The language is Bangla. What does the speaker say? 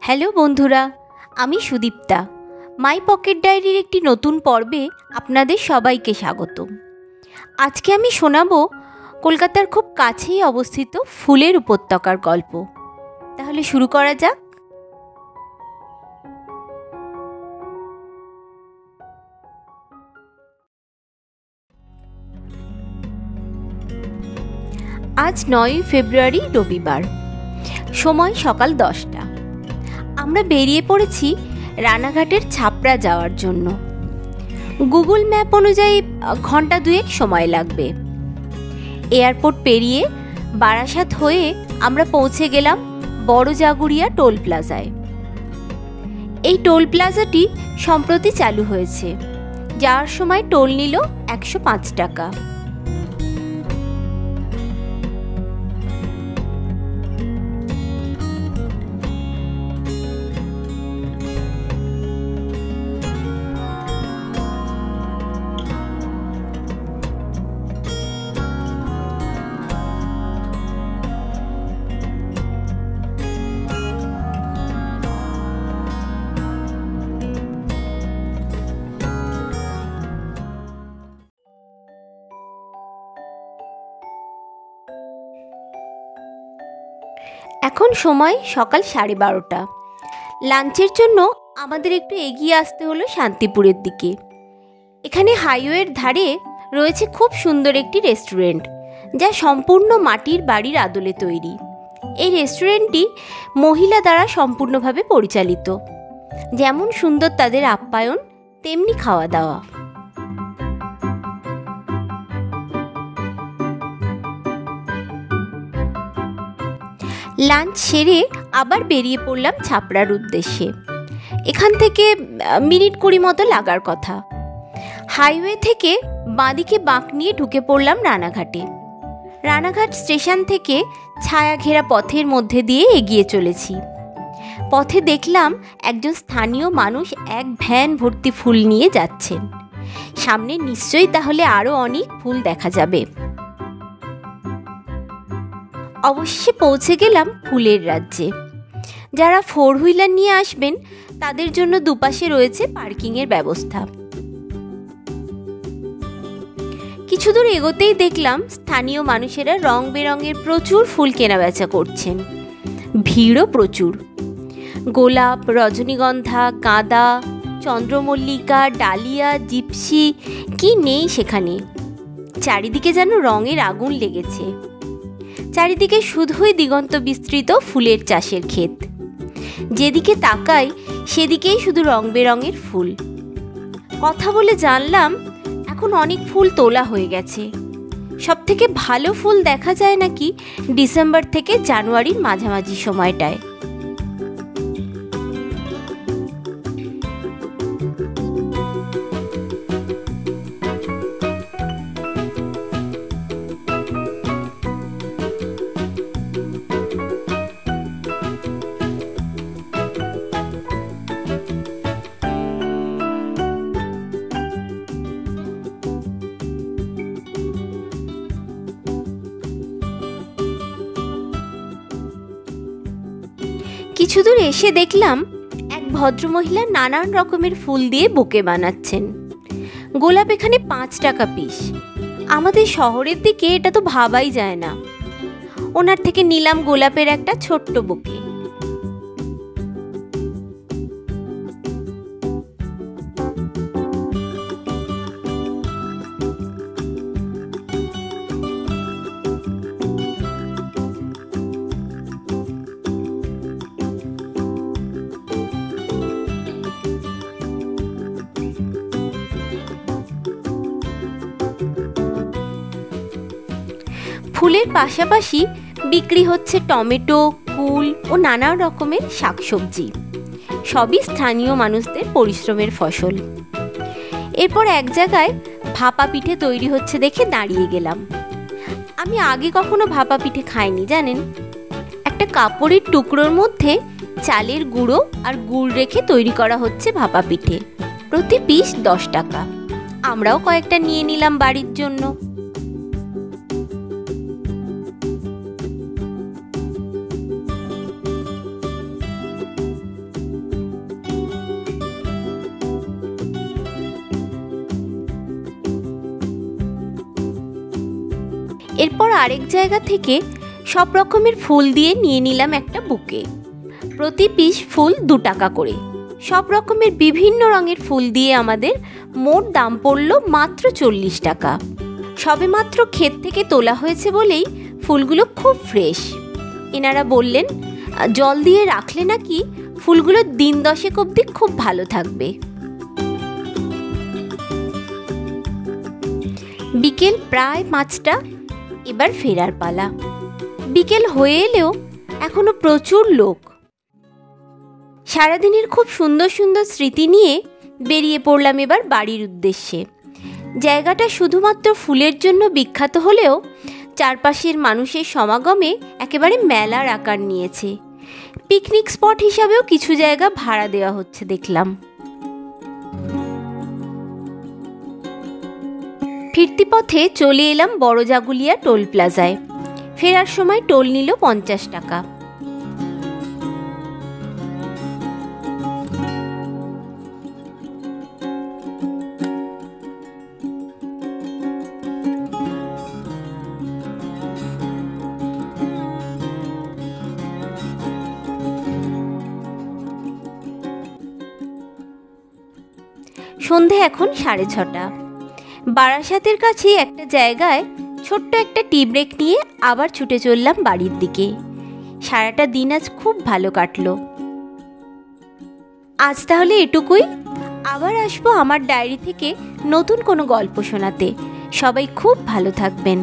হ্যালো বন্ধুরা, আমি সুদীপ্তা। মাই পকেট ডায়েরির একটি নতুন পর্বে আপনাদের সবাইকে স্বাগত। আজকে আমি শোনাবো কলকাতার খুব কাছেই অবস্থিত ফুলের উপত্যকার গল্প। তাহলে শুরু করা যাক। আজ 9 ফেব্রুয়ারি, রবিবার। সময় সকাল 10টা। আমরা বেরিয়ে পড়েছি রানাঘাটের ছাপড়া যাওয়ার জন্য। গুগল ম্যাপ অনুযায়ী ঘন্টা দুয়েক সময় লাগবে। এয়ারপোর্ট পেরিয়ে বারাসাত হয়ে আমরা পৌঁছে গেলাম বড় জাগুরিয়া টোল প্লাজায়। এই টোল প্লাজাটি সম্প্রতি চালু হয়েছে। যাওয়ার সময় টোল নিল 105 টাকা। এখন সময় সকাল 12:30। লাঞ্চের জন্য আমাদের একটু এগিয়ে আসতে হলো শান্তিপুরের দিকে। এখানে হাইওয়ের ধারে রয়েছে খুব সুন্দর একটি রেস্টুরেন্ট, যা সম্পূর্ণ মাটির বাড়ির আদলে তৈরি। এই রেস্টুরেন্টটি মহিলা দ্বারা সম্পূর্ণভাবে পরিচালিত। যেমন সুন্দর তাদের আপ্যায়ন, তেমনি খাওয়া দাওয়া। লাঞ্চ সেরে আবার বেরিয়ে পড়লাম ছাপড়ার উদ্দেশ্যে। এখান থেকে মিনিট 20 মতো লাগার কথা। হাইওয়ে থেকে বাঁদিকে বাঁক নিয়ে ঢুকে পড়লাম রানাঘাটে। রানাঘাট স্টেশন থেকে ছায়া ঘেরা পথের মধ্যে দিয়ে এগিয়ে চলেছি। পথে দেখলাম একজন স্থানীয় মানুষ এক ভ্যান ভর্তি ফুল নিয়ে যাচ্ছেন। সামনে নিশ্চয়ই তাহলে আরও অনেক ফুল দেখা যাবে। অবশেষে পৌঁছে গেলাম ফুলের রাজ্যে। যারা 4 হুইলার নিয়ে আসবেন তাদের জন্য দুপাশে রয়েছে পার্কিংয়ের ব্যবস্থা। কিছু দূর এগোতেই দেখলাম স্থানীয় মানুষেরা রং বেরঙের প্রচুর ফুল কেনাবেচা করছেন। ভিড়ও প্রচুর। গোলাপ, রজনীগন্ধা, গাঁদা, চন্দ্রমল্লিকা, ডালিয়া, জিপসি, কি নেই সেখানে। চারিদিকে যেন রঙের আগুন লেগেছে। চারিদিকে শুধুই দিগন্ত বিস্তৃত ফুলের চাষের ক্ষেত। যেদিকে তাকাই সেদিকেই শুধু রং বেরঙের ফুল। কথা বলে জানলাম এখন অনেক ফুল তোলা হয়ে গেছে। সবথেকে ভালো ফুল দেখা যায় নাকি ডিসেম্বর থেকে জানুয়ারির মাঝামাঝি সময়টায়। কিছু দূর এসে দেখলাম এক ভদ্রমহিলা নানান রকমের ফুল দিয়ে বোকে বানাচ্ছেন। গোলাপ এখানে 5 টাকা পিস। আমাদের শহরের দিকে এটা তো ভাবাই যায় না। ওনার থেকে নিলাম গোলাপের একটা ছোট্ট বোকে। ফুলের পাশাপাশি বিক্রি হচ্ছে টমেটো, কুল ও নানা রকমের শাকসবজি। সবই স্থানীয় মানুষদের পরিশ্রমের ফসল। এরপর এক জায়গায় ভাপা পিঠে তৈরি হচ্ছে দেখে দাঁড়িয়ে গেলাম। আমি আগে কখনো ভাপা পিঠে খাইনি জানেন। একটা কাপড়ের টুকরোর মধ্যে চালের গুঁড়ো আর গুড় রেখে তৈরি করা হচ্ছে ভাপা পিঠে। প্রতি পিস 10 টাকা। আমরাও কয়েকটা নিয়ে নিলাম বাড়ির জন্য। এরপর আরেক জায়গা থেকে সব রকমের ফুল দিয়ে নিয়ে নিলাম একটা বুকে। প্রতি পিস ফুল 2 টাকা করে। সব রকমের বিভিন্ন রঙের ফুল দিয়ে আমাদের মোট দাম পড়ল মাত্র 40 টাকা। সবেমাত্র ক্ষেত থেকে তোলা হয়েছে বলেই ফুলগুলো খুব ফ্রেশ। এনারা বললেন জল দিয়ে রাখলে নাকি ফুলগুলো দিন 10 অবধি খুব ভালো থাকবে। বিকেল প্রায় 5টা, এবার ফেরার পালা। বিকেল হয়ে এলেও এখনো প্রচুর লোক। সারাদিনের খুব সুন্দর সুন্দর স্মৃতি নিয়ে বেরিয়ে পড়লাম এবার বাড়ির উদ্দেশ্যে। জায়গাটা শুধুমাত্র ফুলের জন্য বিখ্যাত হলেও চারপাশের মানুষের সমাগমে একেবারে মেলার আকার নিয়েছে। পিকনিক স্পট হিসাবেও কিছু জায়গা ভাড়া দেওয়া হচ্ছে দেখলাম। ফিরতি পথে চলে এলাম বড় জাগুলিয়া টোল প্লাজায়। ফেরার সময় টোল নিল 50 টাকা। সন্ধে এখন 6:30। বারাসাতের কাছে একটা জায়গায় ছোট্ট একটা টি ব্রেক নিয়ে আবার ছুটে চললাম বাড়ির দিকে। সারাটা দিন আজ খুব ভালো কাটলো। আজ তাহলে এটুকুই। আবার আসবো আমার ডায়েরি থেকে নতুন কোনো গল্প শোনাতে। সবাই খুব ভালো থাকবেন।